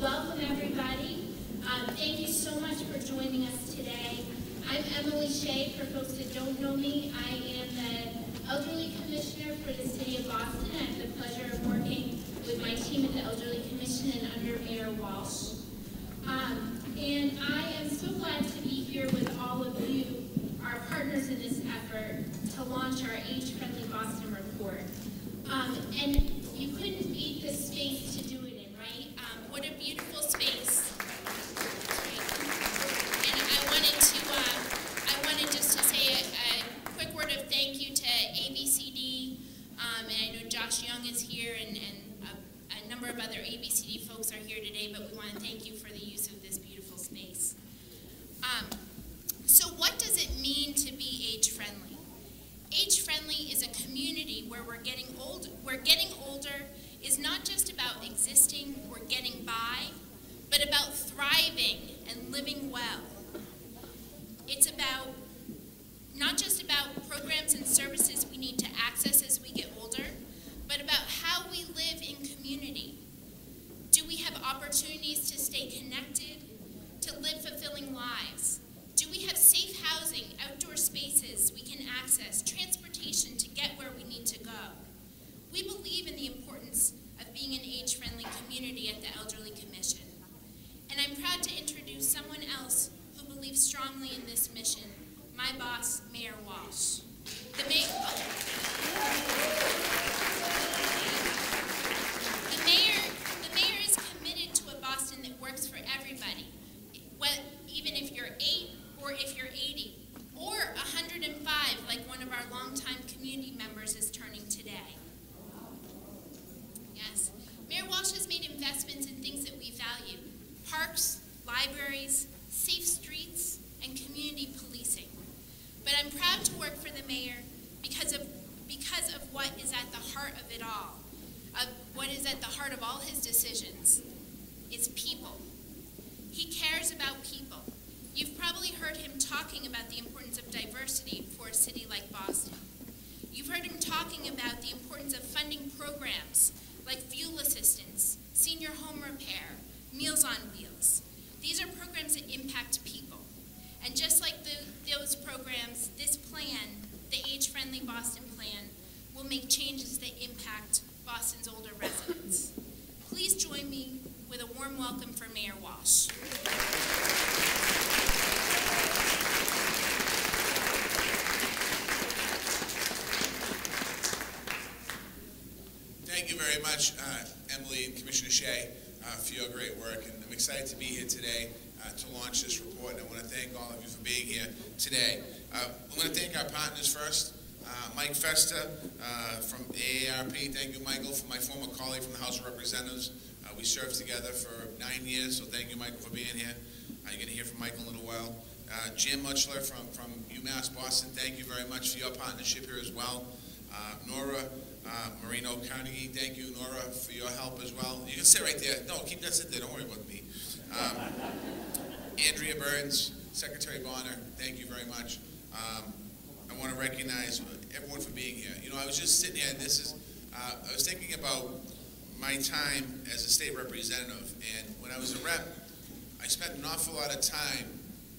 Welcome, everybody. Thank you so much for joining us today. I'm Shea. For folks that don't know me, I am the Elderly Commissioner for the City of Boston. I have the pleasure of working with my team at the Elderly Commission and under Mayor Walsh. And I am so glad to be here with all of you, our partners in this effort, to launch our Age-Friendly Boston report. And you couldn't beat this space to do it in, right? What a beautiful space. And I wanted just to say a quick word of thank you to ABCD, and I know Josh Young is here, and a number of other ABCD folks are here today, but we want to thank you for the use of this beautiful space. So what does it mean to be age-friendly? Age-friendly is a community where we're getting older. Getting older is not just about existing or getting by, but about thriving and living well. It's about not just about programs and services we need to access as we get older, but about how we live in community. Do we have opportunities to stay connected, to live fulfilling lives? Do we have safe housing, outdoor spaces we can access, transportation to get where we need to go? We believe in the importance of being an age-friendly community at the Elderly Commission. And I'm proud to introduce someone else who believes strongly in this mission, my boss, Mayor Walsh. The mayor is committed to a Boston that works for everybody, even if you're 8 or if you're 80, or 105 like one of our longtime community members is turning today. Yes, Mayor Walsh has made investments in things that we value: parks, libraries, safe streets, and community policing. But I'm proud to work for the mayor because of what is at the heart of it all, of what is at the heart of all his decisions, is people. He cares about people. You've probably heard him talking about the importance of diversity for a city like Boston. You've heard him talking about the importance of funding programs like fuel assistance, senior home repair, Meals on Wheels. These are programs that impact people. And just like those programs, this plan, the Age-Friendly Boston Plan, will make changes that impact Boston's older residents. Please join me with a warm welcome for Mayor Walsh. Thank you very much, Emily and Commissioner Shea, for your great work. And I'm excited to be here today to launch this report. And I want to thank all of you for being here today. I want to thank our partners first. Mike Festa from AARP. Thank you, Michael, for my former colleague from the House of Representatives. We served together for 9 years, so thank you, Michael, for being here. You're going to hear from Michael in a little while. Jim Mutchler from UMass Boston, thank you very much for your partnership here as well. Nora, Moreno-Cargie, thank you, Nora, for your help as well. You can sit right there. No, keep that sit there. Don't worry about me. Andrea Burns, Secretary Bonner, thank you very much. I want to recognize everyone for being here. You know, I was just sitting here, and I was thinking about my time as a state representative, and when I was a rep, I spent an awful lot of time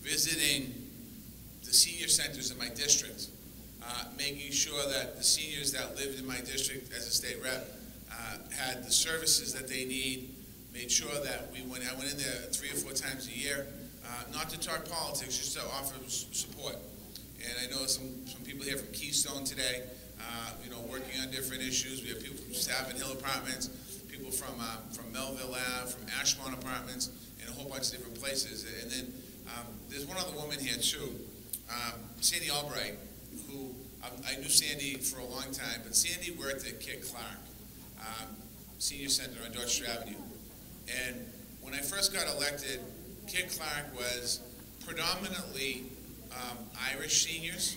visiting the senior centers in my district, making sure that the seniors that lived in my district as a state rep had the services that they need, made sure that I went in there 3 or 4 times a year, not to talk politics, just to offer support. And I know some people here from Keystone today, you know, working on different issues. We have people from Savin Hill Apartments, people from Melville Ave, from Ashmont Apartments, and a whole bunch of different places. And then there's one other woman here too, Sandy Albright, who I knew Sandy for a long time, but Sandy worked at Kit Clark Senior Center on Dorchester Avenue. And when I first got elected, Kit Clark was predominantly Irish seniors,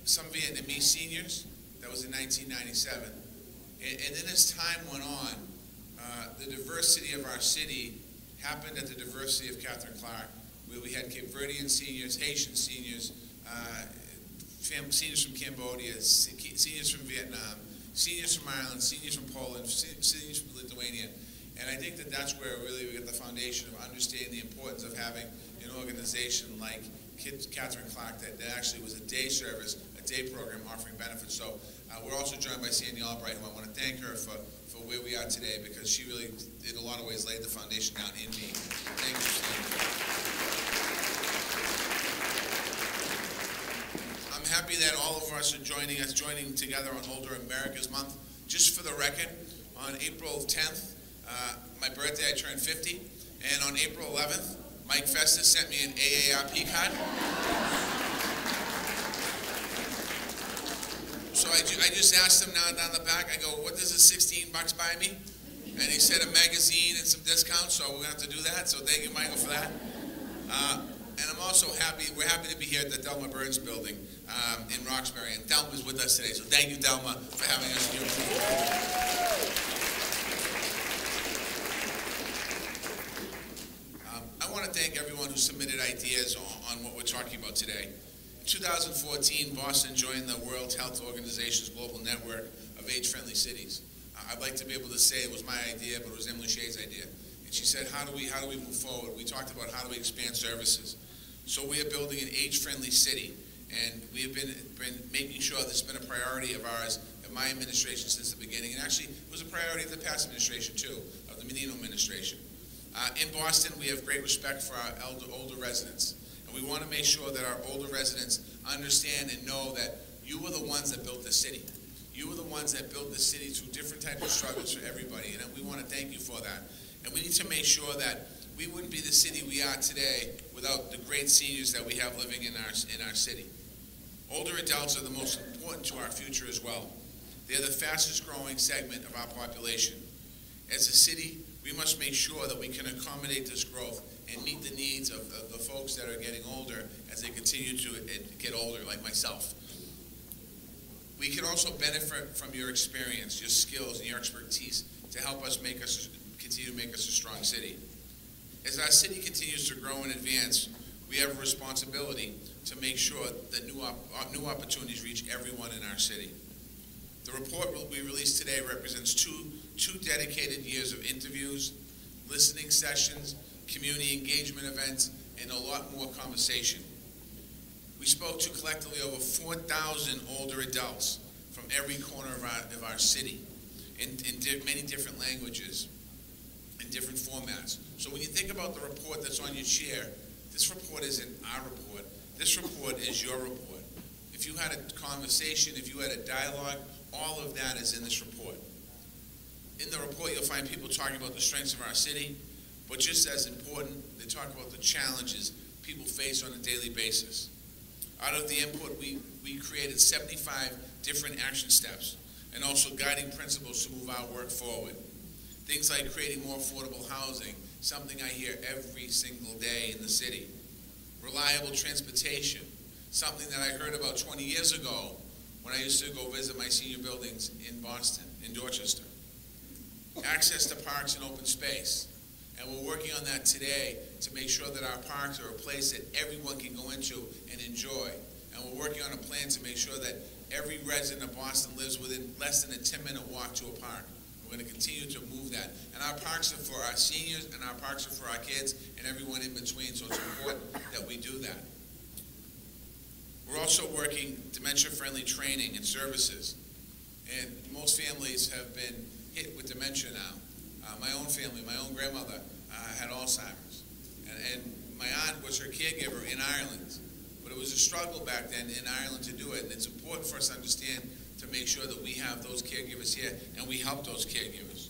some Vietnamese seniors. That was in 1997. And then as time went on, the diversity of our city happened at the diversity of Catherine Clark, where we had Cape Verdean seniors, Haitian seniors, seniors from Cambodia, seniors from Vietnam, seniors from Ireland, seniors from Poland, seniors from Lithuania. And I think that that's where really we get the foundation of understanding the importance of having an organization like Catherine Clark that actually was a day service, a day program offering benefits. So we're also joined by Sandy Albright, who I want to thank her for where we are today, because she really, in a lot of ways, laid the foundation down in me. Thank you, Sandy. I'm happy that all of us are joining together on Older America's Month. Just for the record, on April 10th, my birthday, I turned 50, and on April 11th, Mike Festus sent me an AARP card. So I just asked him down the back, I go, what does the 16 bucks buy me? And he said a magazine and some discounts, so we're going to have to do that. So thank you, Michael, for that. And I'm also happy, we're happy to be here at the Delma Burns building in Roxbury. And Delma's with us today, so thank you, Delma, for having us here. I want to thank everyone who submitted ideas on what we're talking about today. In 2014, Boston joined the World Health Organization's global network of age-friendly cities. I'd like to be able to say it was my idea, but it was Emily Shea's idea. And she said, how do we move forward? We talked about how do we expand services. So we are building an age-friendly city, and we have been making sure this has been a priority of ours, of my administration since the beginning. And actually, it was a priority of the past administration, too, of the Menino administration. In Boston, we have great respect for our older residents. And we want to make sure that our older residents understand and know that you were the ones that built the city. You were the ones that built the city through different types of struggles for everybody. And we want to thank you for that. And we need to make sure that we wouldn't be the city we are today without the great seniors that we have living in our city. Older adults are the most important to our future as well. They're the fastest growing segment of our population. As a city, we must make sure that we can accommodate this growth and meet the needs of the folks that are getting older as they continue to get older, like myself. We can also benefit from your experience, your skills, and your expertise to help us continue to make us a strong city. As our city continues to grow and advance, we have a responsibility to make sure that new opportunities reach everyone in our city. The report we released today represents two dedicated years of interviews, listening sessions, community engagement events, and a lot more conversation. We spoke to collectively over 4,000 older adults from every corner of our city in many different languages, in different formats. So when you think about the report that's on your chair, this report isn't our report. This report is your report. If you had a conversation, if you had a dialogue, all of that is in this report. In the report, you'll find people talking about the strengths of our city, but just as important, they talk about the challenges people face on a daily basis. Out of the input, we created 75 different action steps and also guiding principles to move our work forward. Things like creating more affordable housing, something I hear every single day in the city. Reliable transportation, something that I heard about 20 years ago when I used to go visit my senior buildings in Boston, in Dorchester. Access to parks and open space. And we're working on that today to make sure that our parks are a place that everyone can go into and enjoy. And we're working on a plan to make sure that every resident of Boston lives within less than a 10-minute walk to a park. We're going to continue to move that. And our parks are for our seniors, and our parks are for our kids, and everyone in between, so it's important that we do that. We're also working dementia-friendly training and services. And most families have been hit with dementia now. My own family, my own grandmother had Alzheimer's. And my aunt was her caregiver in Ireland. But it was a struggle back then in Ireland to do it. And it's important for us to understand to make sure that we have those caregivers here and we help those caregivers.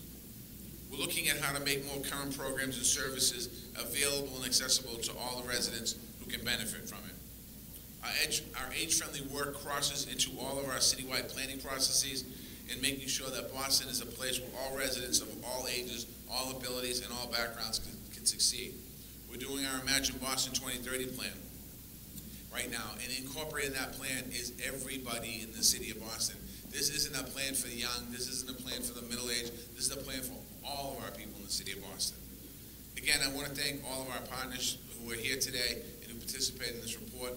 We're looking at how to make more current programs and services available and accessible to all the residents who can benefit from it. Our age-friendly work crosses into all of our citywide planning processes and making sure that Boston is a place where all residents of all ages, all abilities, and all backgrounds can succeed. We're doing our Imagine Boston 2030 plan right now, and incorporating that plan is everybody in the city of Boston. This isn't a plan for the young, this isn't a plan for the middle-aged, this is a plan for all of our people in the city of Boston. Again, I want to thank all of our partners who are here today and who participated in this report.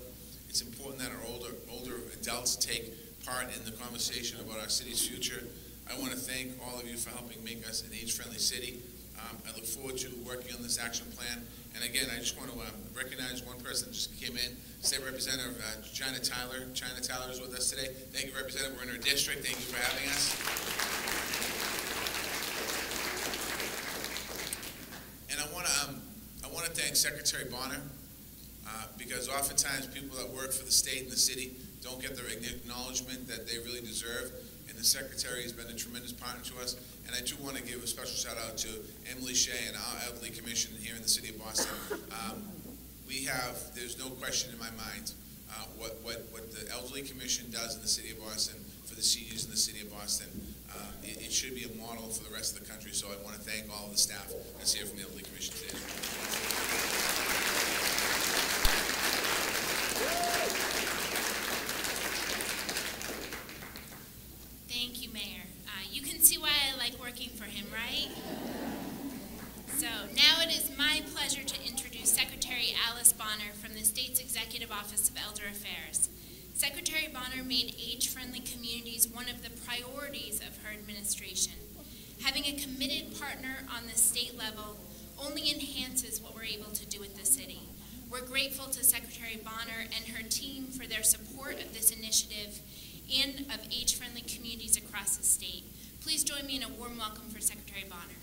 It's important that our older adults take part in the conversation about our city's future. I want to thank all of you for helping make us an age-friendly city. I look forward to working on this action plan. And again, I just want to recognize one person that just came in, State Representative China Tyler. China Tyler is with us today. Thank you, Representative. We're in her district. Thank you for having us. And I want to thank Secretary Bonner because oftentimes people that work for the state and the city don't get the acknowledgement that they really deserve. And the Secretary has been a tremendous partner to us. And I do want to give a special shout out to Emily Shea and our Elderly Commission here in the city of Boston. There's no question in my mind what the Elderly Commission does in the city of Boston for the seniors in the city of Boston. It should be a model for the rest of the country, so I want to thank all of the staff that's here from the Elderly Commission today. Thank you, Mayor. You can see why I like working for him, right? So now it is my pleasure to introduce Secretary Alice Bonner from the state's Executive Office of Elder Affairs. Secretary Bonner made age-friendly communities one of the priorities of her administration. Having a committed partner on the state level only enhances what we're able to do with the city. We're grateful to Secretary Bonner and her team for their support of this initiative and of age-friendly communities across the state. Please join me in a warm welcome for Secretary Bonner.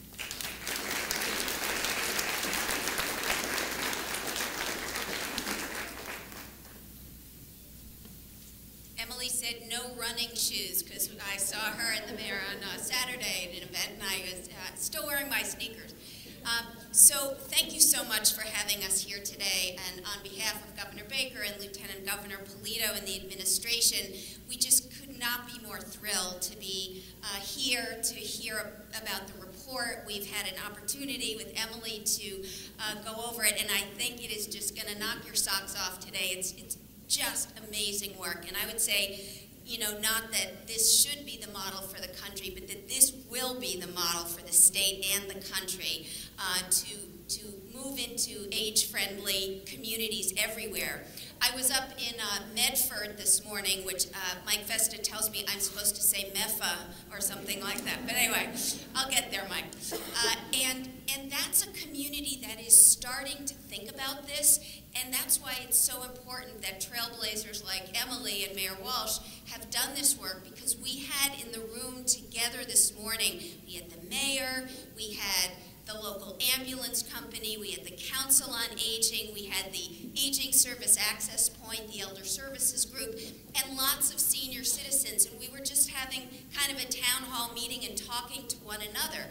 Emily said no running shoes because I saw her and the mayor on Saturday at an event and I was still wearing my sneakers. So thank you so much for having us here today, and on behalf of Governor Baker and Lieutenant Governor Polito and the administration, we just could not be more thrilled to be here to hear about the report. We've had an opportunity with Emily to go over it, and I think it is just going to knock your socks off today. It's just amazing work, and I would say, you know, not that this should be the model for the country, but that this will be the model for the state and the country to move into age-friendly communities everywhere. I was up in Medford this morning, which Mike Festa tells me I'm supposed to say MEFA or something like that. But anyway, I'll get there, Mike. And that's a community that is starting to think about this, and that's why it's so important that trailblazers like Emily and Mayor Walsh have done this work, because we had in the room together this morning, we had the mayor, we had the local ambulance company, we had the Council on Aging, we had the Aging Service Access Point, the Elder Services Group, and lots of senior citizens, and we were just having kind of a town hall meeting and talking to one another.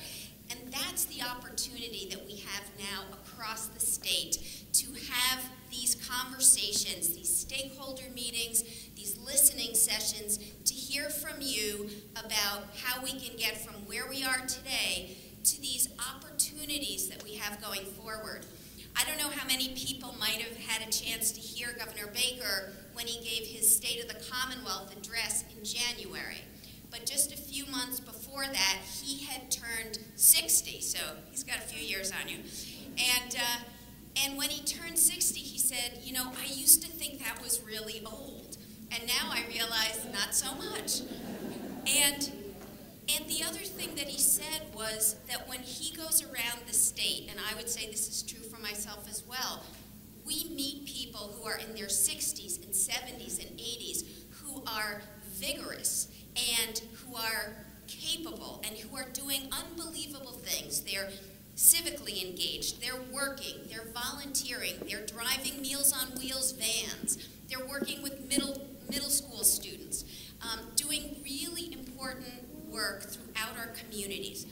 And that's the opportunity that we have now across the state, to have these conversations, these stakeholder meetings, these listening sessions, to hear from you about how we can get from where we are today to these opportunities that we have going forward. I don't know how many people might have had a chance to hear Governor Baker when he gave his State of the Commonwealth address in January. But just a few months before that, he had turned 60, so he's got a few years on you. And when he turned 60, he said, you know, I used to think that was really old, and now I realize not so much. And the other thing that he said was that when he goes around the state, and I would say this is true for myself as well, we meet people who are in their 60s and 70s and 80s who are vigorous and who are capable and who are doing unbelievable things. They're civically engaged, they're working, they're volunteering, they're driving Meals on Wheels vans, they're working with middle school students, doing really important work throughout our communities.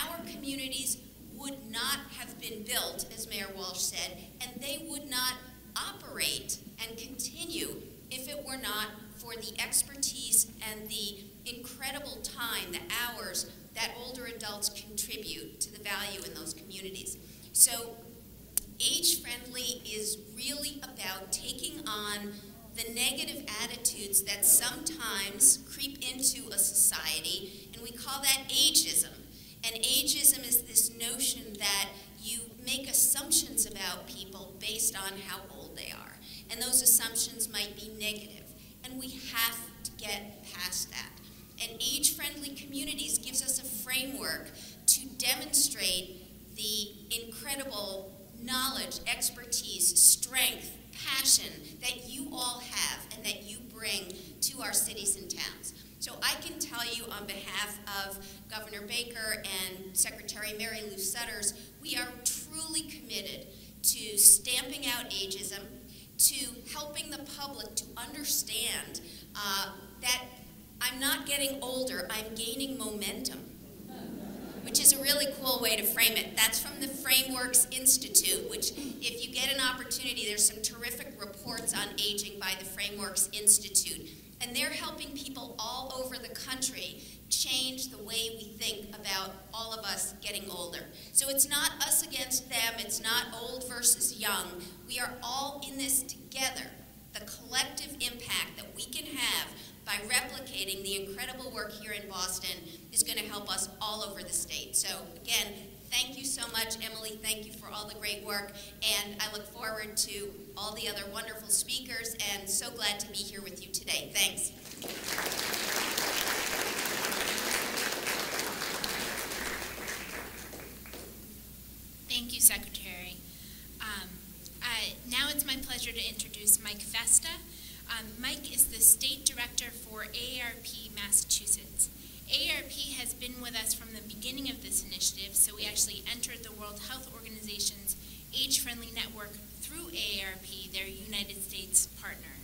Our communities would not have been built, as Mayor Walsh said, and they would not operate and continue if it were not for the expertise and the incredible time, the hours that older adults contribute to the value in those communities. So age-friendly is really about taking on the negative attitudes that sometimes creep into a society, and we call that ageism. And ageism is this notion that you make assumptions about people based on how old they are. And those assumptions might be negative. And we have to get past that. And age-friendly communities gives us a framework to demonstrate the knowledge, expertise, strength, passion that you all have and that you bring to our cities and towns. So I can tell you on behalf of Governor Baker and Secretary Mary Lou Sutters, we are truly committed to stamping out ageism, to helping the public to understand that I'm not getting older, I'm gaining momentum, which is a really cool way to frame it. That's from the Frameworks Institute, which if you get an opportunity, there's some terrific reports on aging by the Frameworks Institute. And they're helping people all over the country change the way we think about all of us getting older. So it's not us against them, it's not old versus young. We are all in this together. The collective impact that we can have by replicating the incredible work here in Boston is going to help us all over the state. So again, thank you so much, Emily. Thank you for all the great work. And I look forward to all the other wonderful speakers and so glad to be here with you today. Thanks. Thank you, Secretary. Now it's my pleasure to introduce Mike Vesta. Mike is the State Director for AARP Massachusetts. AARP has been with us from the beginning of this initiative, so we actually entered the World Health Organization's Age-Friendly Network through AARP, their United States partner.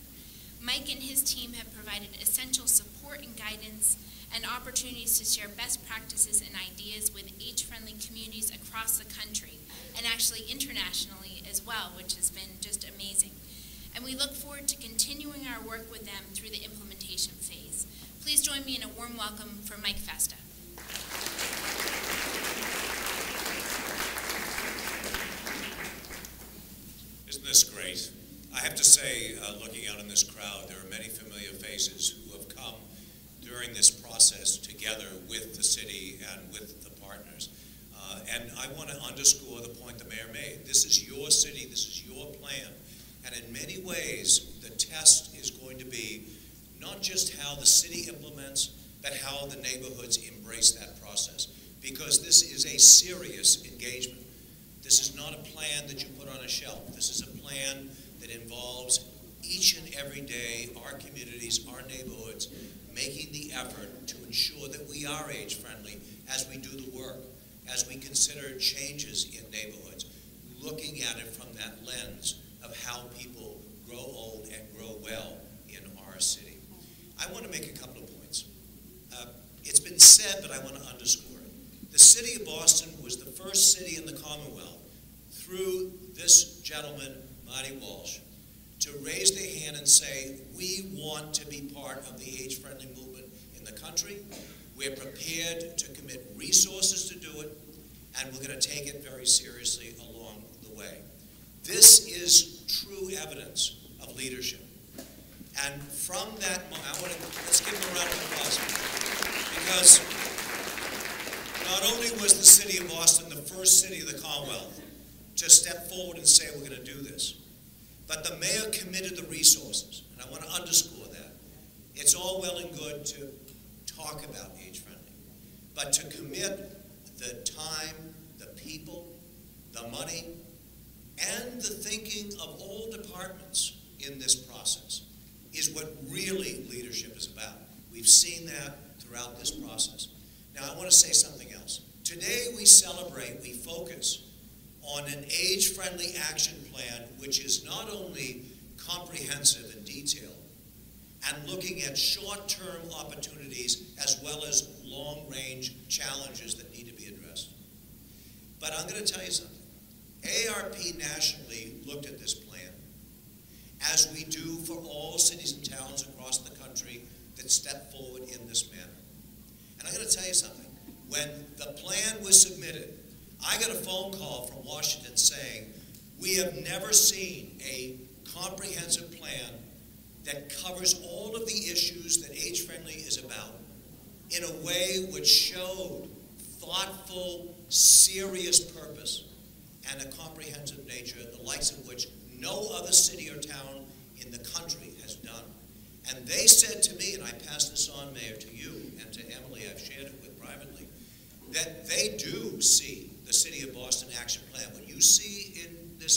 Mike and his team have provided essential support and guidance and opportunities to share best practices and ideas with age-friendly communities across the country, and actually internationally as well, which has been just amazing. And we look forward to continuing our work with them through the implementation phase. Please join me in a warm welcome for Mike Vesta. Isn't this great? I have to say, looking out in this crowd, there are many familiar faces who have come during this process together with the city and with the partners. And I want to underscore the point the mayor made. This is your city, this is your plan. And in many ways, the test is going to be not just how the city implements, but how the neighborhoods embrace that process. Because this is a serious engagement. This is not a plan that you put on a shelf. This is a plan that involves each and every day our communities, our neighborhoods, making the effort to ensure that we are age-friendly as we do the work, as we consider changes in neighborhoods, looking at it from that lens of how people grow old and grow well in our city. I want to make a couple of points. It's been said, but I want to underscore it. The city of Boston was the first city in the Commonwealth, through this gentleman, Marty Walsh, to raise their hand and say, we want to be part of the age-friendly movement in the country. We're prepared to commit resources to do it, and we're going to take it very seriously along the way. This is true evidence of leadership. And from that moment, let's give them a round of applause. Because not only was the city of Boston the first city of the Commonwealth to step forward and say we're going to do this, but the mayor committed the resources, and I want to underscore that. It's all well and good to talk about age-friendly, but to commit the time, the people, the money, and the thinking of all departments in this process is what really leadership is about. We've seen that throughout this process. Now, I want to say something else. Today we celebrate, we focus on an age-friendly action plan which is not only comprehensive and detailed and looking at short-term opportunities as well as long-range challenges that need to be addressed. But I'm going to tell you something. AARP nationally looked at this plan, as we do for all cities and towns across the country that step forward in this manner. And I'm going to tell you something. When the plan was submitted, I got a phone call from Washington saying, we have never seen a comprehensive plan that covers all of the issues that age-friendly is about in a way which showed thoughtful, serious purpose and a comprehensive nature, the likes of which no other city or town in the country has done. And they said to me, and I pass this on, Mayor, to you and to Emily, I've shared it with privately, that they do see the City of Boston Action Plan. What you see in this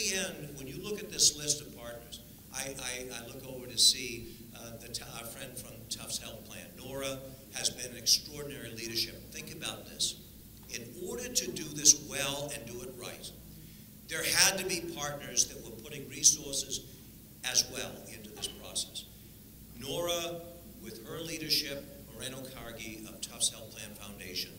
the end, when you look at this list of partners, I look over to see our friend from Tufts Health Plan. Nora has been an extraordinary leadership. Think about this. In order to do this well and do it right, there had to be partners that were putting resources as well into this process. Nora, with her leadership, Moreno-Cargie of Tufts Health Plan Foundation,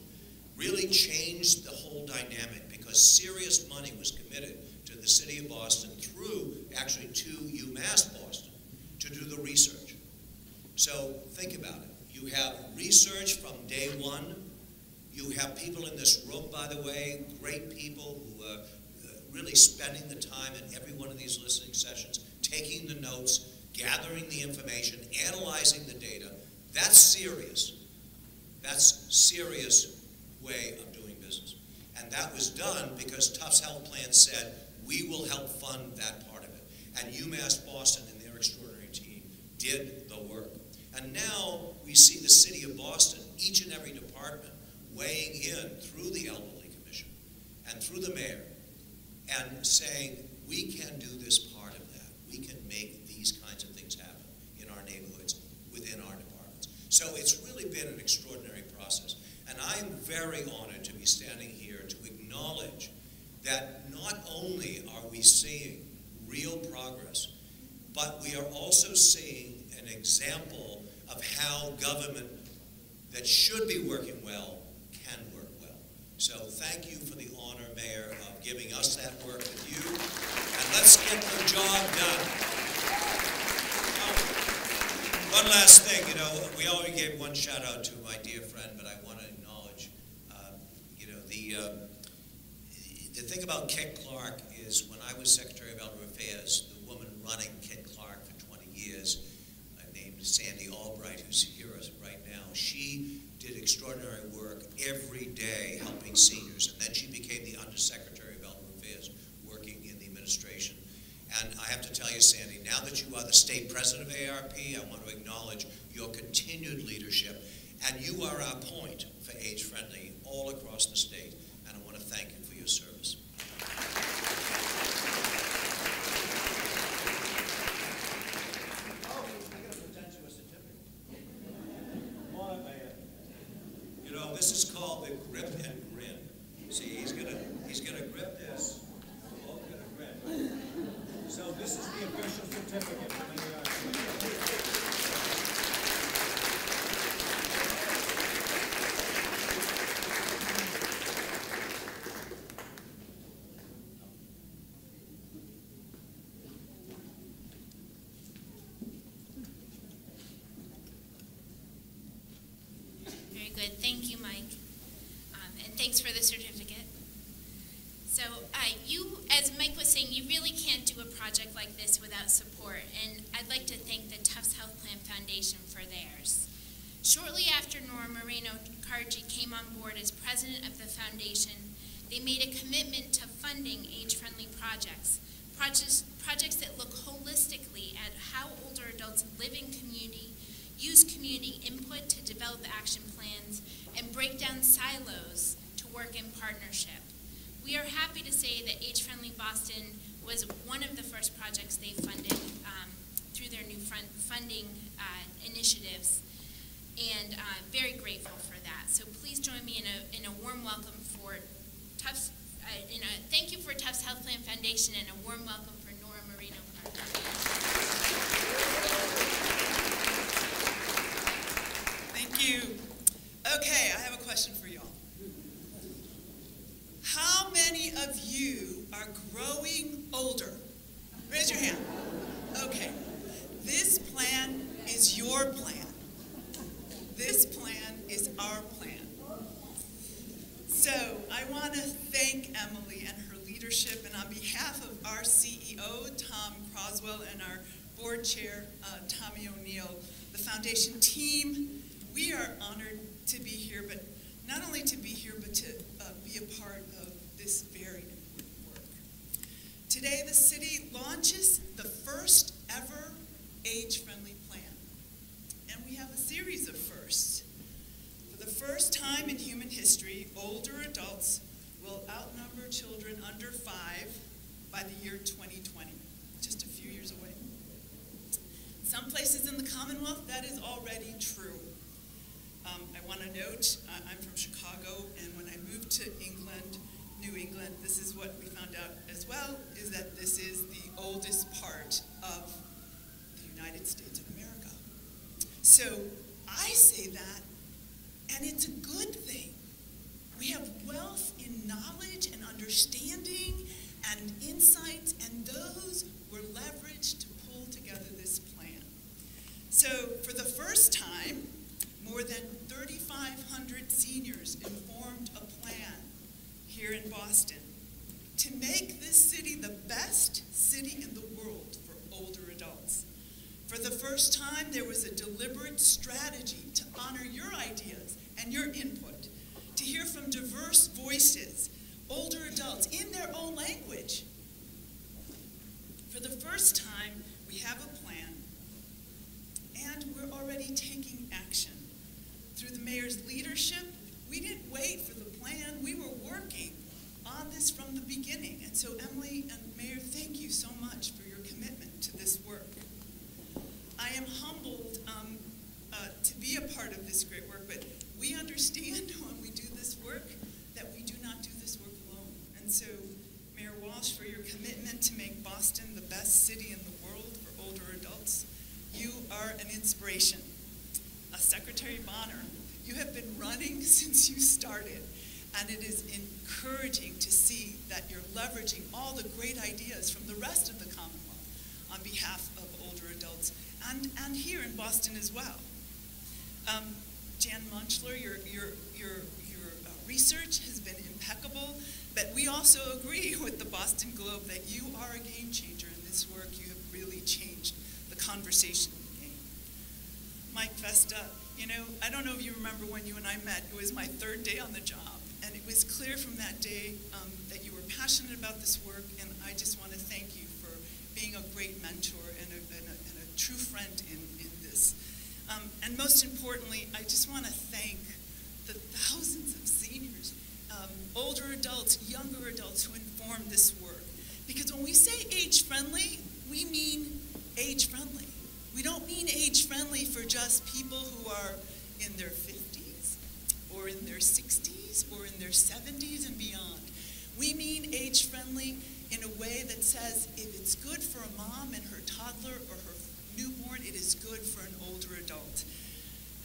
really changed the whole dynamic because serious money was committed to the city of Boston through, actually, to UMass Boston to do the research. So think about it. You have research from day one. You have people in this room, by the way, great people who are really spending the time in every one of these listening sessions, taking the notes, gathering the information, analyzing the data. That's serious. That's serious way of doing business. And that was done because Tufts Health Plan said, we will help fund that part of it. And UMass Boston and their extraordinary team did the work. And now we see the city of Boston, each and every department, weighing in through the Elderly Commission and through the mayor and saying, we can do this part of that. We can make these kinds of things happen in our neighborhoods, within our departments. So it's really been an extraordinary process. And I'm very honored to be standing here to acknowledge that not only are we seeing real progress, but we are also seeing an example of how government that should be working well can work well. So thank you for the honor, Mayor, of giving us that work with you. And let's get the job done. One last thing, we already gave one shout out to my dear friend, but I want to acknowledge, the thing about Kit Clark is when I was Secretary of Elder Affairs, the woman running Kit Clark for 20 years, named Sandy Albright, who's here right now, she did extraordinary work every day helping seniors, and then she became the Undersecretary of Elder Affairs, working in the administration. And I have to tell you, Sandy, now that you are the state president of ARP, I want to acknowledge your continued leadership, and you are our point for age-friendly all across the state, and I want to thank you for your service. This is called the grip and grin. See, he's gonna grip this. Both gonna grin. So this is the official certificate from the Very good. Thank you, Mike. And thanks for the certificate. So you, as Mike was saying, you really can't do a project like this without support, and I'd like to thank the Tufts Health Plan Foundation for theirs. Shortly after Nora Moreno-Cargie came on board as president of the foundation, they made a commitment to funding age-friendly projects that look holistically at how older adults live in community, use community input to develop action plans, and break down silos to work in partnership. We are happy to say that Age Friendly Boston was one of the first projects they funded through their new funding initiatives, and very grateful for that. So please join me in a warm welcome for Tufts, thank you for Tufts Health Plan Foundation, and a warm welcome for Nora Moreno-Cargie. Thank you. Okay, I have a question for y'all. How many of you are growing older? Raise your hand. Okay. This plan is your plan. This plan is our plan. So I want to thank Emily and her leadership, and on behalf of our CEO, Tom Croswell, and our board chair, Tommy O'Neill, the foundation team, we are honored to be here, but not only to be here, but to be a part of this very important work. Today, the city launches the first ever age-friendly plan, and we have a series of firsts. For the first time in human history, older adults will outnumber children under 5 by the year 2020, just a few years away. Some places in the Commonwealth, that is already true. I want to note, I'm from Chicago, and when I moved to England, New England, this is what we found out as well, is that this is the oldest part of the United States of America. So I say that, and it's a good thing. We have wealth in knowledge and understanding and insights, and those were leveraged to pull together this plan. So for the first time, more than 3,500 seniors informed a plan here in Boston to make this city the best city in the world for older adults. For the first time, there was a deliberate strategy to honor your ideas and your input, to hear from diverse voices, older adults in their own language. For the first time, we have a plan, and we're already taking action. Through the mayor's leadership, we didn't wait for the plan. We were working on this from the beginning. And so Emily and Mayor, thank you so much for your commitment to this work. I am humbled to be a part of this great work, but we understand when we do this work that we do not do this work alone. And so, Mayor Walsh, for your commitment to make Boston the best city in the world for older adults, you are an inspiration. Secretary Bonner, you have been running since you started, and it is encouraging to see that you're leveraging all the great ideas from the rest of the Commonwealth on behalf of older adults, and here in Boston as well. Jan Munchler, your research has been impeccable, but we also agree with the Boston Globe that you are a game changer in this work. You have really changed the conversation. Mike Vesta, you know, I don't know if you remember when you and I met. It was my third day on the job, and it was clear from that day that you were passionate about this work, and I just want to thank you for being a great mentor and a true friend in this. And most importantly, I just want to thank the thousands of seniors, older adults, younger adults who informed this work. Because when we say age-friendly, we mean age-friendly. We don't mean age-friendly for just people who are in their 50s or in their 60s or in their 70s and beyond. We mean age-friendly in a way that says if it's good for a mom and her toddler or her newborn, it is good for an older adult.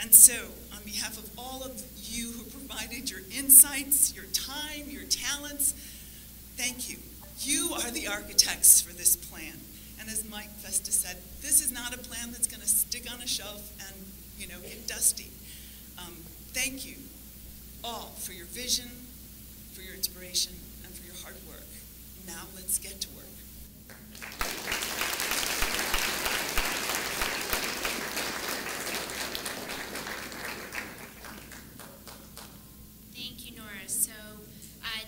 And so, on behalf of all of you who provided your insights, your time, your talents, thank you. You are the architects for this plan. And as Mike Vesta said, this is not a plan that's going to stick on a shelf and, you know, get dusty. Thank you all for your vision, for your inspiration, and for your hard work. Now let's get to work. Thank you, Nora. So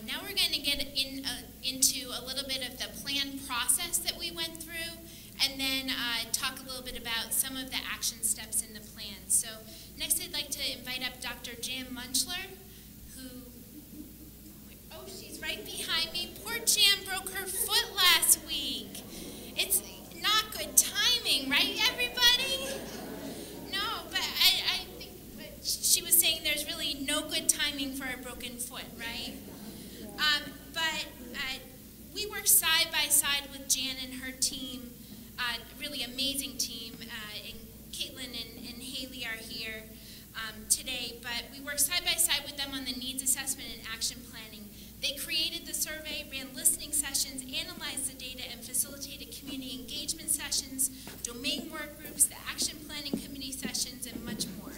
now we're going to get into a little bit of the plan process that we went through, and then talk a little bit about some of the action steps in the plan. So next I'd like to invite up Dr. Jan Munchler, who, oh, she's right behind me. Poor Jan broke her foot last week. It's not good timing, right, everybody? No, but I think she was saying there's really no good timing for a broken foot, right? But we work side by side with Jan and her team, really amazing team. And Caitlin and Haley are here today, but we work side by side with them on the needs assessment and action planning. They created the survey, ran listening sessions, analyzed the data, and facilitated community engagement sessions, domain work groups, the action planning committee sessions, and much more.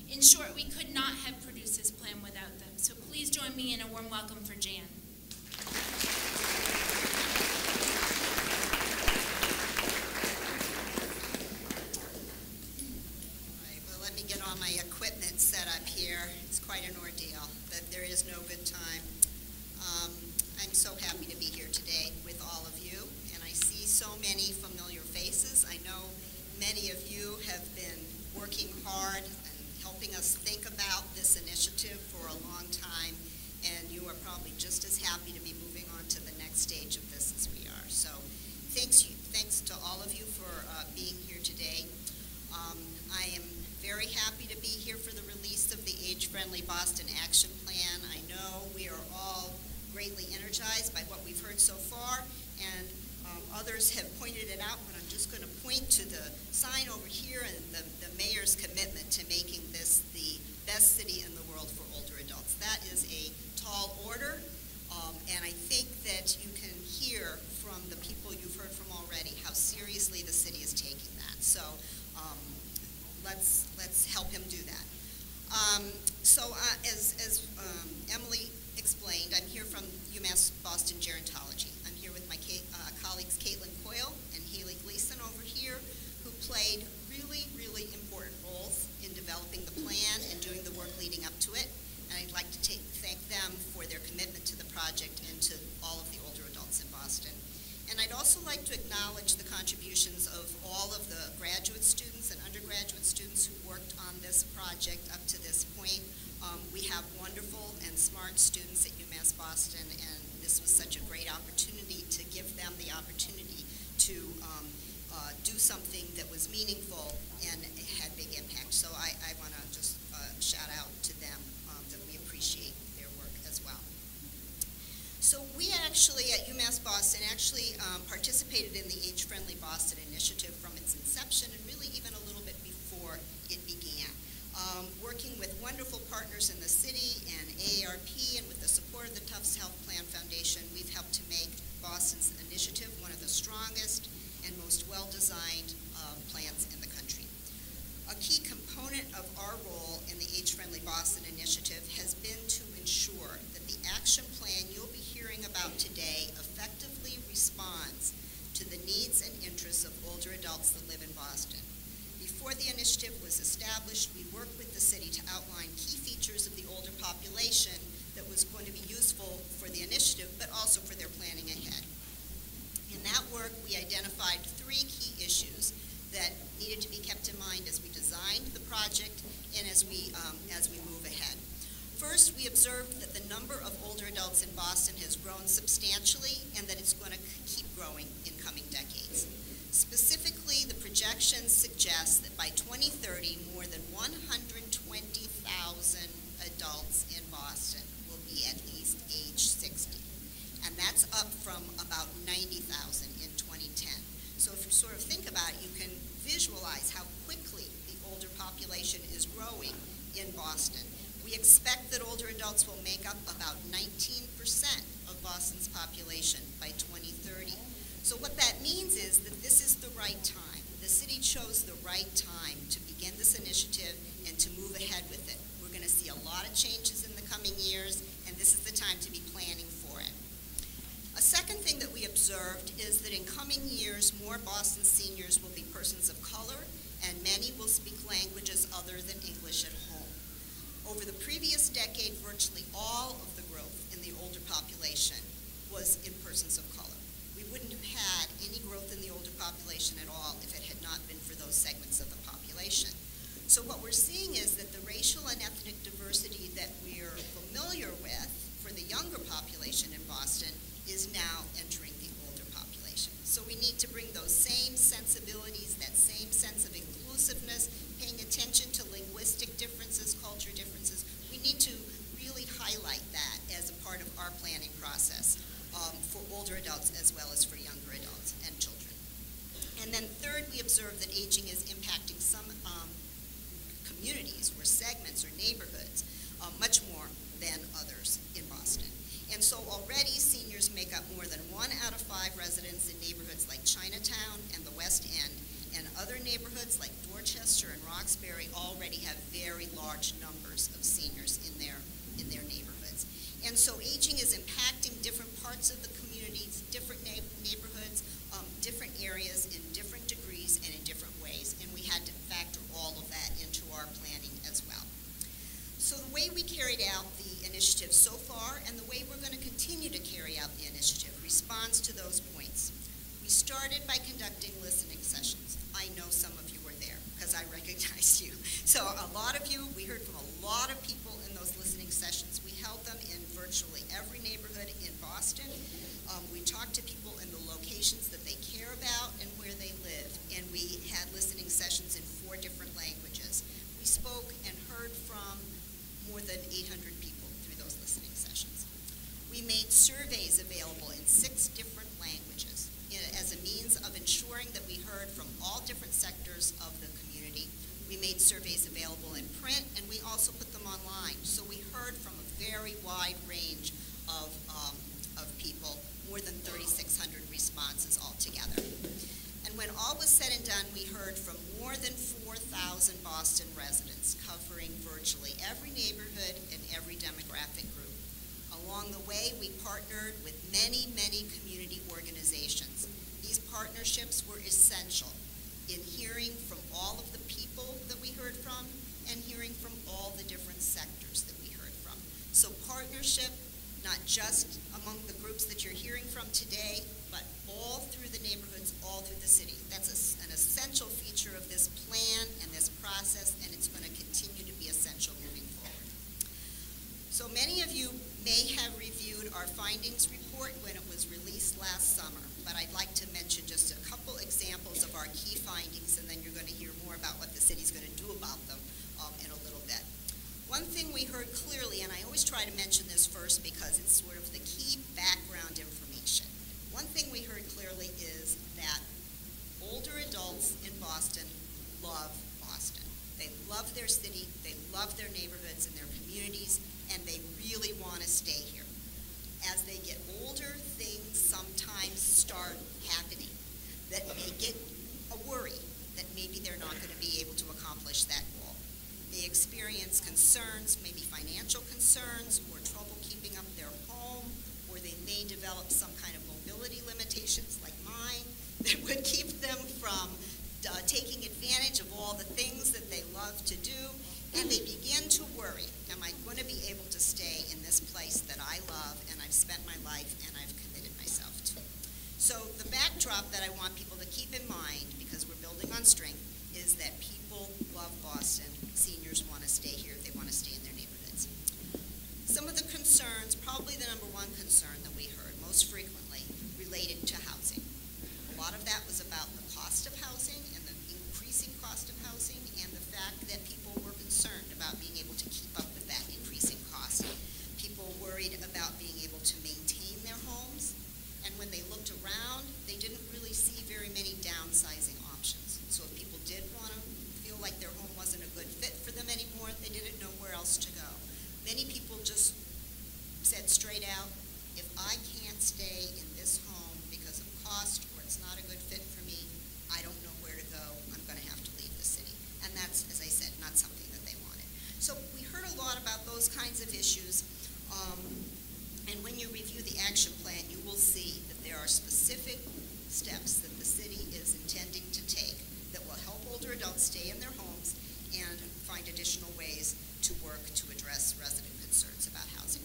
In short, we could not have produced this plan without them. So please join me in a warm welcome for Jan. All my equipment set up here. It's quite an ordeal, but there is no good time. I'm so happy to be here today with all of you, and I see so many familiar faces. I know many of you have been working hard and helping us think about this initiative for a long time, and you are probably just as happy to be moving on to the next stage of this as we are. thanks to all of you for being here today. I am very happy to be here for the release of the Age-Friendly Boston Action Plan. I know we are all greatly energized by what we've heard so far, and others have pointed it out, but I'm just going to point to the sign over here and the mayor's commitment to making this the best city in the world for older adults. That is a tall order, and I think that you can hear from the people you've heard from already how seriously the city is taking that. So let's help him do that. As Emily explained, I'm here from UMass Boston Gerontology. I'm here with my colleagues Caitlin Coyle and Haley Gleason over here, who played really, really important roles in developing the plan and doing the work leading up to it. And I'd like to thank them for their commitment to the project and to all of the older adults in Boston. And I'd also like to acknowledge the contributions of all of the graduate students and undergraduate students who worked on this project up to this point. We have wonderful and smart students at UMass Boston, and this was such a great opportunity to give them the opportunity to do something that was meaningful and had big impact. So I want to just shout out to them that we appreciate their work as well. So we actually, at UMass Boston, participated in the Age-Friendly Boston initiative from its inception and really even a little bit before it began. Working with wonderful partners in the city and AARP, and with the support of the Tufts Health Plan Foundation, we've helped to make Boston's initiative one of the strongest and most well-designed plans in the country. A key component of our role in the Age-Friendly Boston initiative has been to ensure that the action plan you'll be hearing about today effectively responds to the needs and interests of older adults that live in Boston. Before the initiative was established, we worked with the city to outline key features of the older population that was going to be useful for the initiative, but also for their planning ahead. In that work, we identified 3 key issues that needed to be kept in mind as we designed the project and as we move ahead. First, we observed that the number of older adults in Boston has grown substantially and that it's going to keep growing in coming decades. Specifically, the projections suggest that by 2030, more than 120,000 adults in Boston will be at least age 60. And that's up from about 90,000 in 2010. So if you sort of think about it, you can visualize how quickly the older population is growing in Boston. We expect that older adults will make up about 19% of Boston's population by 2030. So what that means is that this is the right time. The city chose the right time to begin this initiative and to move ahead with it. We're going to see a lot of changes in the coming years, and this is the time to be planning for it. A second thing that we observed is that in coming years, more Boston seniors will be persons of color, and many will speak languages other than English at home. Over the previous decade, virtually all of the growth in the older population was in persons of color. We wouldn't have had any growth in the older population at all if it had not been for those segments of the population. So what we're seeing is that the racial and ethnic diversity that we're familiar with for the younger population in Boston is now entering the older population. So we need to bring those same sensibilities, that same sense of inclusiveness, paying attention to linguistic differences, culture differences. We need to really highlight that as a part of our planning process for older adults as well as for younger adults and children. And then third, we observe that aging is impacting some communities or segments or neighborhoods much more than others in Boston. And so already seniors make up more than 1 out of 5 residents in neighborhoods like Chinatown and the West End, and other neighborhoods like Dorchester and Roxbury already have very large numbers of seniors in their neighborhoods. And so aging is impacting different parts of the communities, different neighborhoods, different areas in different degrees and in different ways, and we had to factor all of that into our planning as well. So the way we carried out the initiative so far and the way we're going to continue to carry out the initiative responds to those points. We started by conducting listening sessions. I know some of you were there because I recognized you. So a lot of you, we heard from a lot of people in those listening sessions. We held them in virtually every neighborhood in Boston. We talked to people in the locations that they care surveys available in 6 different languages as a means of ensuring that we heard from all different sectors of the community. We made surveys available in print, and we also put them online. So we heard from a very wide range of people, more than 3,600 responses altogether. And when all was said and done, we heard from more than 4,000 Boston residents, covering virtually every neighborhood and every demographic group. Along the way, we partnered with many, many community organizations. These partnerships were essential in hearing from all of the people that we heard from and hearing from all the different sectors that we heard from. So partnership, not just among the groups that you're hearing from today, but all through the neighborhoods, all through the city. That's an essential feature of this plan and this process, and it's going to continue to be essential moving forward. So many of you may have reviewed our findings report when it was released last summer, but I'd like to mention just a couple examples of our key findings, and then you're going to hear more about what the city's going to do about them in a little bit. One thing we heard clearly, and I always try to mention this first because it's sort of the key background information. One thing we heard clearly is that older adults in Boston love Boston. They love their city, they love their neighborhoods and their communities, and they really want to stay here. As they get older, things sometimes start happening that make it a worry that maybe they're not going to be able to accomplish that goal. They experience concerns, maybe financial concerns, or trouble keeping up their home, or they may develop some kind of mobility limitations like mine that would keep them from taking advantage of all the things that they love to do, and they begin to worry, am I going to be able to stay in this place that I love and I've spent my life and I've committed myself to? So the backdrop that I want people to keep in mind, because we're building on strength, is that people love Boston. Seniors want to stay here. They want to stay in their neighborhoods. Some of the concerns, probably the number one concern that we heard most frequently, related to housing. A lot of that was about the cost of housing and the increasing cost of housing, and the fact that people were concerned about being able to keep up with that increasing cost. People worried about being able to maintain their homes, and when they looked around, they didn't really see very many downsizing options. So if people did want to feel like their home wasn't a good fit for them anymore, they didn't know where else to go. Many people just said straight out, if I can't stay in this home because of cost or it's not a good fit for me, I don't know where to go. I'm going to have to leave the city. And that's, as I said, not something that they wanted. So we heard a lot about those kinds of issues. And when you review the action plan, you will see that there are specific steps that the city is intending to take that will help older adults stay in their homes and find additional ways to work to address resident concerns about housing.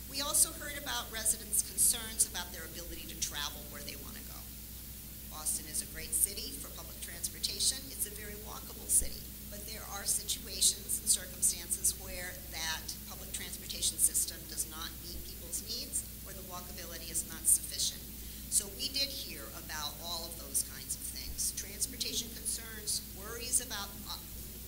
We also heard about residents' concerns about their ability to travel where they want to go. Boston is a great city for public transportation. It's a very walkable city, but there are situations and circumstances where that public transportation system does not meet people's needs or the walkability is not sufficient. So we did hear about all of those kinds of things. Transportation concerns, worries about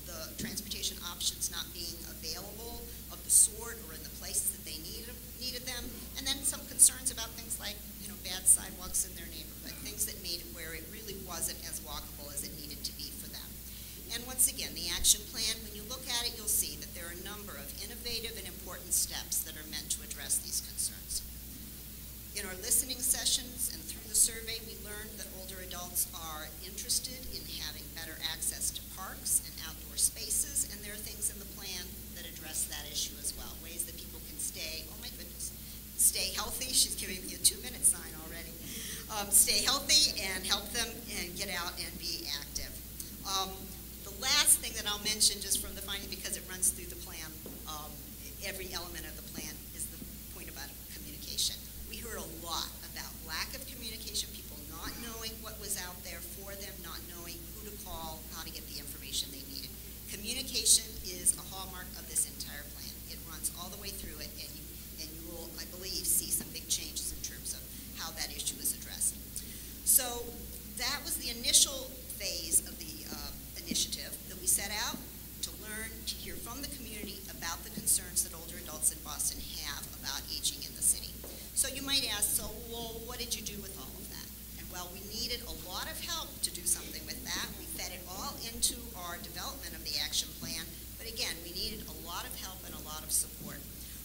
the transportation options not being available of the sort or in the places that they needed them, and then some concerns about things like, bad sidewalks in their neighborhood, things that made it where it really wasn't as walkable as it needed to be for them. And once again, the action plan, when you look at it, you'll see that there are a number of innovative and important steps that are meant to address these concerns. In our listening sessions and through the survey, we learned that older adults are interested in having better access to parks and outdoor spaces, and there are things in the plan that address that issue as well, ways that people can stay, oh my goodness, stay healthy. She's giving me a 2-minute sign already. Stay healthy and help them and get out and be active. The last thing that I'll mention just from the finding, because it runs through the plan, every element of the plan, is the point about communication. We heard a lot about lack of communication, people not knowing what was out there for them, not knowing who to call, how to get the information they needed. Communication is a hallmark of this entire plan. It runs all the way through it, and you will, I believe, see some big changes in terms of how that issue is addressed. So that was the initial phase of the initiative that we set out to learn, to hear from the community about the concerns that older adults in Boston have about aging in the city. So you might ask, so, well, what did you do with all of that? And well, we needed a lot of help to do something with that. We fed it all into our development of the action plan, but again, we needed a lot of help and a lot of support.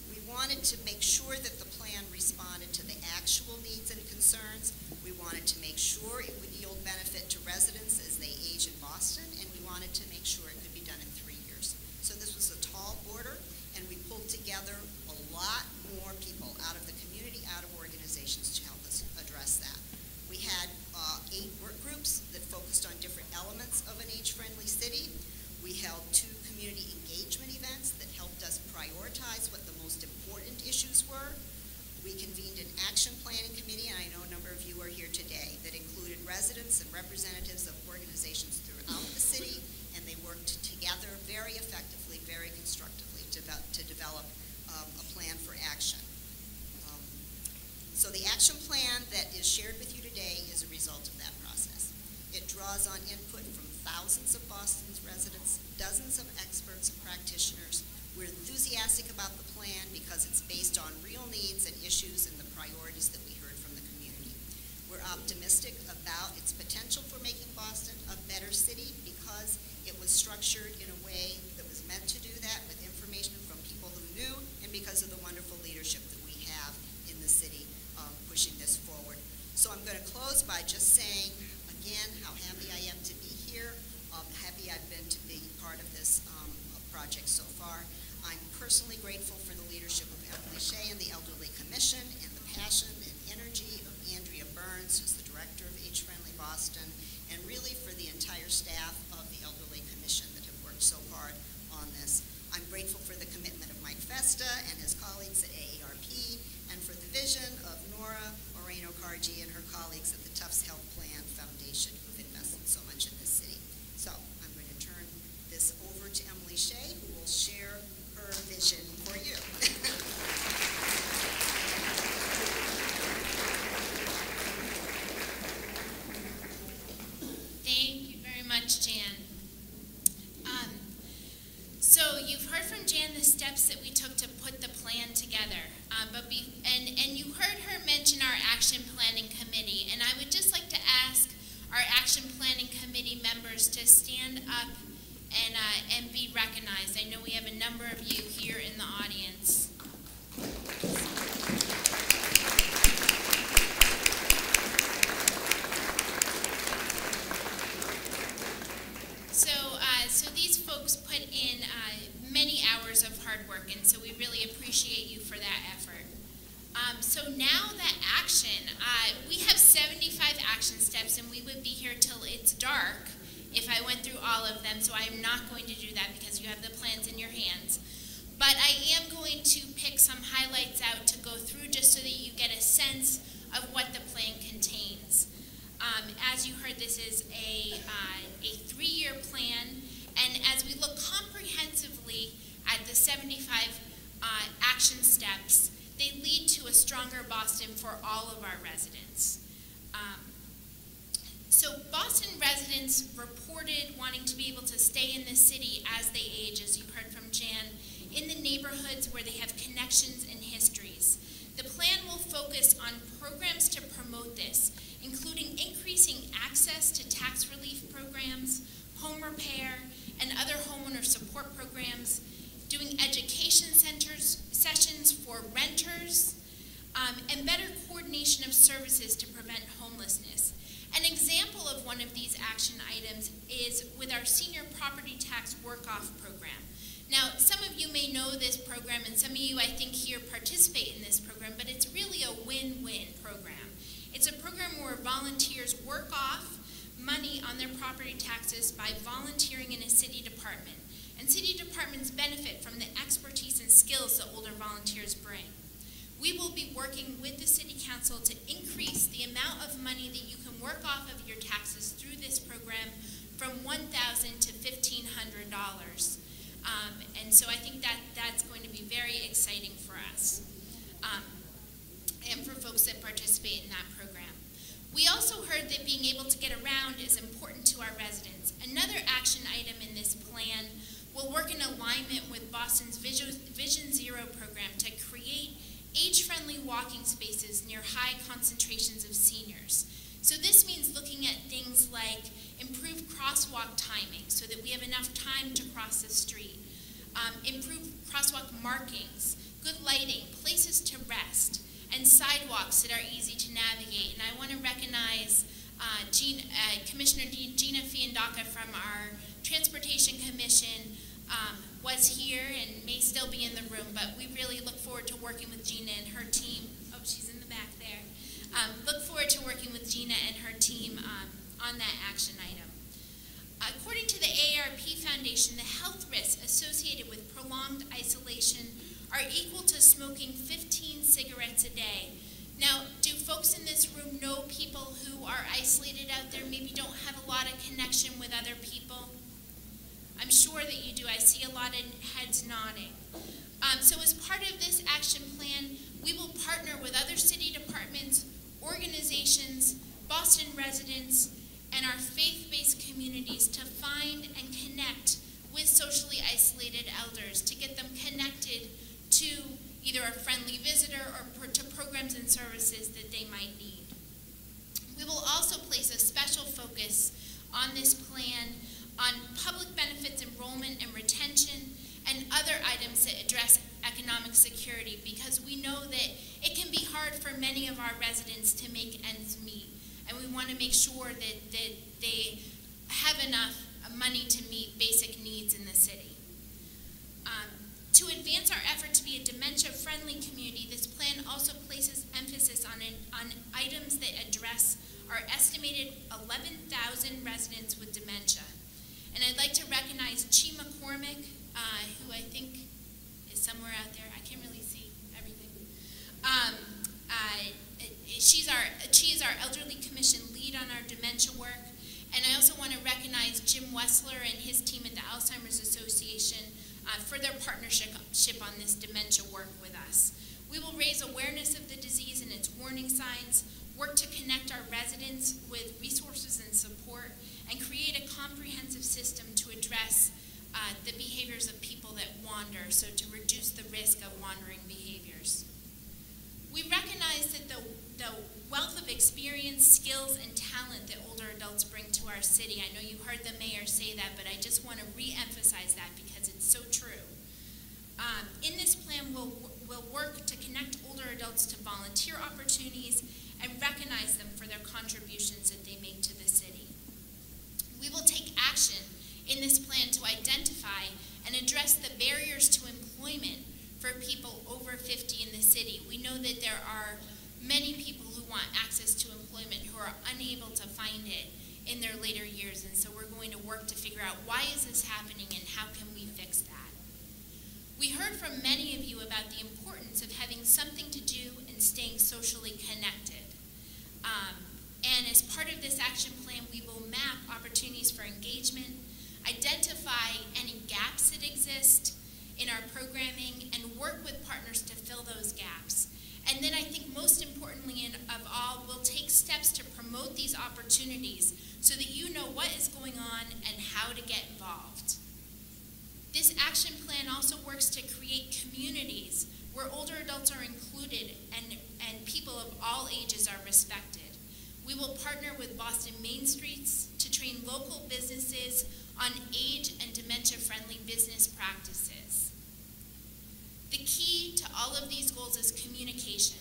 We wanted to make sure that the plan responded to the actual needs and concerns. We wanted to make sure it would yield benefit to residents as they age in Boston, and we wanted to make sure it could be done in 3 years. So this was a tall order, and we pulled together a lot more people out of the community, out of organizations to help us address that. We had 8 work groups that focused on different elements of an age-friendly city. We held 2 community engagement events that helped us prioritize what the most important issues were. We convened an action planning committee, and I know a number of you are here today, that included residents and representatives of organizations throughout the city, and they worked together very effectively, very constructively to develop a plan for action. So the action plan that is shared with you today is a result of that process. It draws on input from thousands of Boston's residents, dozens of experts and practitioners. We're enthusiastic about the plan because it's based on real needs and issues and the priorities that we heard from the community. We're optimistic about its potential for making Boston a better city because it was structured in a way that was meant to do that with information from people who knew and because of the wonderful leadership that we have in the city pushing this forward. So I'm going to close by just saying again how happy I am to be here, happy I've been to be part of this project so far. I'm personally grateful for the leadership of Emily Shea and the Elderly Commission and the passion and energy of Andrea Burns, who's the director of Age Friendly Boston, and really for the entire staff of the Elderly Commission that have worked so hard on this. I'm grateful for the commitment of Mike Festa and his colleagues at AARP, and for the vision of Nora, Moreno-Cargie, and her colleagues at the Tufts Health Plan Foundation, who've invested so much in this city. So I'm going to turn this over to Emily Shea, who will share her vision for you. Thank you very much, Jan. So you've heard from Jan the steps that we took to put the plan together, and you heard her mention our action planning committee, and I would just like to ask our action planning committee members to stand up and be recognized. I know we have a number of you here in the audience. So these folks put in many hours of hard work, and so we really appreciate you for that effort. So now that action, we have 75 action steps, and we would be here till it's dark if I went through all of them, so I'm not going to do that because you have the plans in your hands. But I am going to pick some highlights out to go through just so that you get a sense of what the plan contains. As you heard, this is a 3-year plan, and as we look comprehensively at the 75 action steps, they lead to a stronger Boston for all of our residents. So Boston residents reported wanting to be able to stay in the city as they age, as you heard from Jan, in the neighborhoods where they have connections and histories. The plan will focus on programs to promote this, including increasing access to tax relief programs, home repair, and other homeowner support programs, doing education sessions for renters, and better coordination of services to prevent homelessness. An example of one of these action items is with our senior property tax work-off program. Now, some of you may know this program, and some of you, I think, here participate in this program, but it's really a win-win program. It's a program where volunteers work off money on their property taxes by volunteering in a city department. And city departments benefit from the expertise and skills that older volunteers bring. We will be working with the City Council to increase the amount of money that you can work off of your taxes through this program from $1,000 to $1,500. And so I think that's going to be very exciting for us and for folks that participate in that program. We also heard that being able to get around is important to our residents. Another action item in this plan will work in alignment with Boston's Vision Zero program to create age-friendly walking spaces near high concentrations of seniors. So this means looking at things like improved crosswalk timing so that we have enough time to cross the street, improved crosswalk markings, good lighting, places to rest, and sidewalks that are easy to navigate. And I want to recognize Commissioner Gina Fiandaca from our Transportation Commission was here and may still be in the room, but we really look forward to working with Gina and her team. Oh, she's in the back there. Look forward to working with Gina and her team on that action item. According to the AARP Foundation, the health risks associated with prolonged isolation are equal to smoking 15 cigarettes a day. Now, do folks in this room know people who are isolated out there, maybe don't have a lot of connection with other people? I'm sure that you do. I see a lot of heads nodding. So as part of this action plan, we will partner with other city departments, organizations, Boston residents, and our faith-based communities to find and connect with socially isolated elders, to get them connected to either a friendly visitor or to programs and services that they might need. We will also place a special focus on this plan on public benefits enrollment and retention and other items that address economic security, because we know that it can be hard for many of our residents to make ends meet, and we want to make sure that they have enough money to meet basic needs in the city. To advance our effort to be a dementia-friendly community, this plan also places emphasis on items that address our estimated 11,000 residents with dementia. And I'd like to recognize Chi McCormick, who I think is somewhere out there. I can't really see everything. She is our Elderly Commission lead on our dementia work. And I also want to recognize Jim Wessler and his team at the Alzheimer's Association for their partnership on this dementia work with us. We will raise awareness of the disease and its warning signs, work to connect our residents with resources and support, and create a comprehensive system to address the behaviors of people that wander, so to reduce the risk of wandering behaviors. We recognize that the wealth of experience, skills, and talent that older adults bring to our city. I know you heard the mayor say that, but I just want to re-emphasize that because it's so true. In this plan, we'll work to connect older adults to volunteer opportunities and recognize them for their contributions that they make to the city. We will take action in this plan to identify and address the barriers to employment for people over 50 in the city. We know that there are many people who want access to employment who are unable to find it in their later years, and so we're going to work to figure out why is this happening and how can we fix that. We heard from many of you about the importance of having something to do and staying socially connected. And as part of this action plan, we will map opportunities for engagement, identify any gaps that exist in our programming, and work with partners to fill those gaps. And then I think most importantly of all, we'll take steps to promote these opportunities so that you know what is going on and how to get involved. This action plan also works to create communities where older adults are included and people of all ages are respected. We will partner with Boston Main Streets to train local businesses on age and dementia-friendly business practices. The key to all of these goals is communication.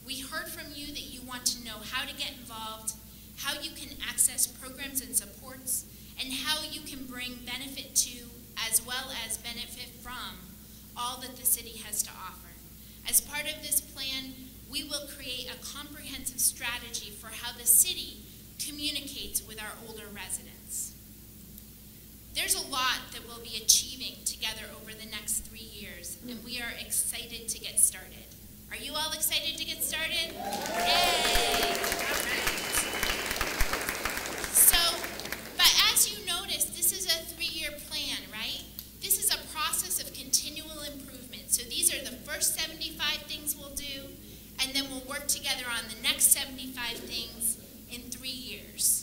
We heard from you that you want to know how to get involved, how you can access programs and supports, and how you can bring benefit to, as well as benefit from, all that the city has to offer. As part of this plan, we will create a comprehensive strategy for how the city communicates with our older residents. There's a lot that we'll be achieving together over the next 3 years, and we are excited to get started. Are you all excited to get started? Yay! All right. So, but as you notice, this is a 3-year plan, right? This is a process of continual improvement. So these are the first 75 things we'll do, and then we'll work together on the next 75 things in 3 years.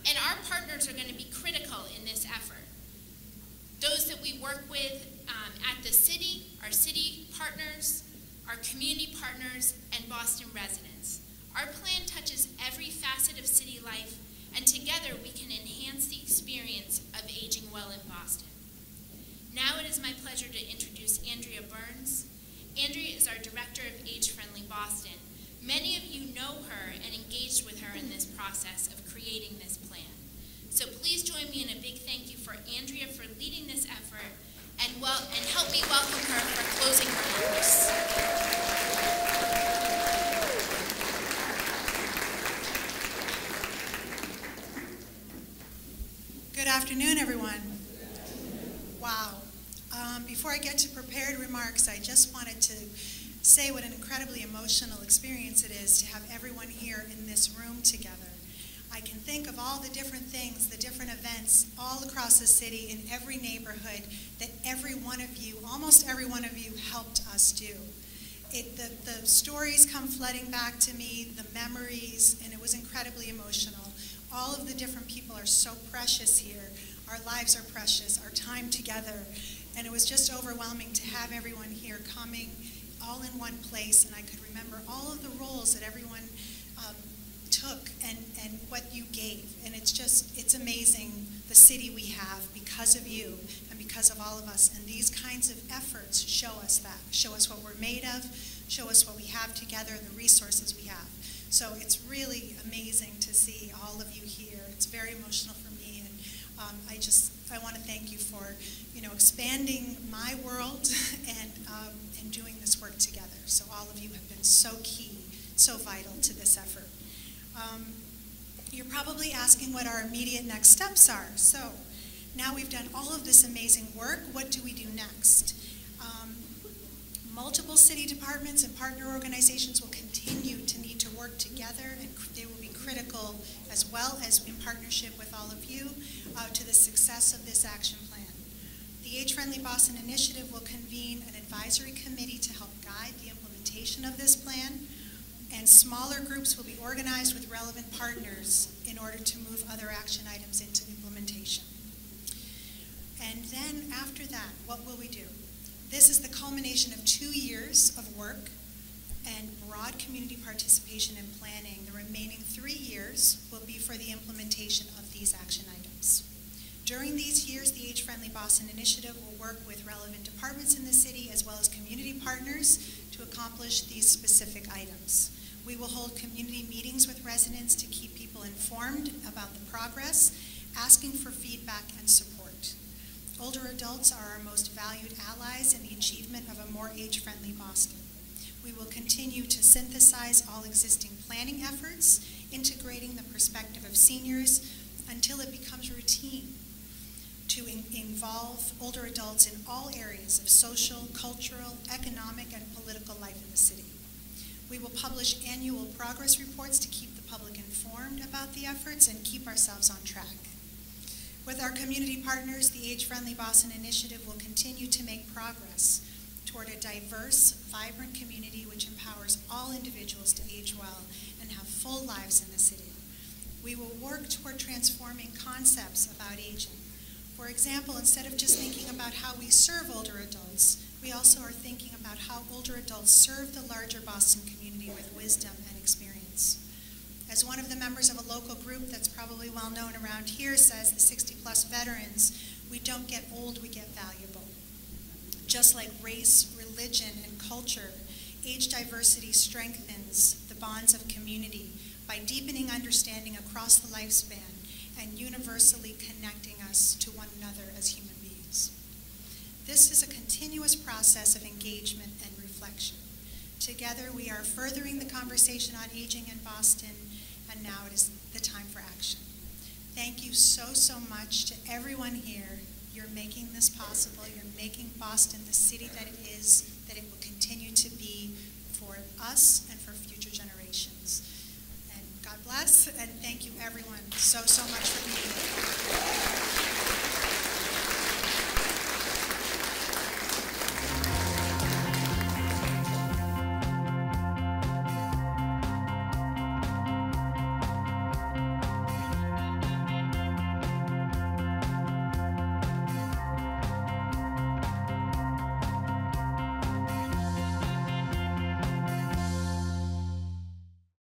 And our partners are going to be critical in this effort. Those that we work with at the city, our city partners, our community partners, and Boston residents. Our plan touches every facet of city life, and together we can enhance the experience of aging well in Boston. Now it is my pleasure to introduce Andrea Burns. Andrea is our Director of Age Friendly Boston. Many of you know her and engaged with her in this process of creating this plan. So please join me in a big thank you for Andrea for leading this effort, and help me welcome her for closing remarks. Good afternoon, everyone. Wow. Before I get to prepared remarks, I just wanted to say what an incredibly emotional experience it is to have everyone here in this room together. I can think of all the different things, the different events all across the city in every neighborhood that every one of you, almost every one of you, helped us do. The stories come flooding back to me, the memories, and it was incredibly emotional. All of the different people are so precious here. Our lives are precious, our time together, and it was just overwhelming to have everyone here coming all in one place, and I could remember all of the roles that everyone took and what you gave. And it's amazing the city we have because of you and because of all of us. And these kinds of efforts show us that, show us what we're made of, show us what we have together, the resources we have. So it's really amazing to see all of you here. It's very emotional for me, and I want to thank you for expanding my world and doing this work together. So all of you have been so key, so vital to this effort. You're probably asking what our immediate next steps are. So now we've done all of this amazing work, what do we do next? Multiple city departments and partner organizations will continue to need to work together, and they will be critical, as well as in partnership with all of you, to the success of this action plan. The Age Friendly Boston Initiative will convene an advisory committee to help guide the implementation of this plan, and smaller groups will be organized with relevant partners in order to move other action items into implementation. And then after that, what will we do? This is the culmination of 2 years of work and broad community participation and planning. The remaining 3 years will be for the implementation of these action items. During these years, the Age Friendly Boston Initiative will work with relevant departments in the city as well as community partners to accomplish these specific items. We will hold community meetings with residents to keep people informed about the progress, asking for feedback and support. Older adults are our most valued allies in the achievement of a more age-friendly Boston. We will continue to synthesize all existing planning efforts, integrating the perspective of seniors until it becomes routine to involve older adults in all areas of social, cultural, economic, and political life in the city. We will publish annual progress reports to keep the public informed about the efforts and keep ourselves on track. With our community partners, the Age Friendly Boston Initiative will continue to make progress toward a diverse, vibrant community which empowers all individuals to age well and have full lives in the city. We will work toward transforming concepts about aging. For example, instead of just thinking about how we serve older adults, we also are thinking about how older adults serve the larger Boston community with wisdom and experience. As one of the members of a local group that's probably well known around here says, the 60-plus veterans, we don't get old, we get valuable. Just like race, religion, and culture, age diversity strengthens the bonds of community by deepening understanding across the lifespan and universally connecting us to one another as human beings. This is a continuous process of engagement and reflection. Together, we are furthering the conversation on aging in Boston, and now it is the time for action. Thank you so much to everyone here. You're making this possible. You're making Boston the city that it is, that it will continue to be for us and for future generations. And God bless, and thank you everyone so much for being here.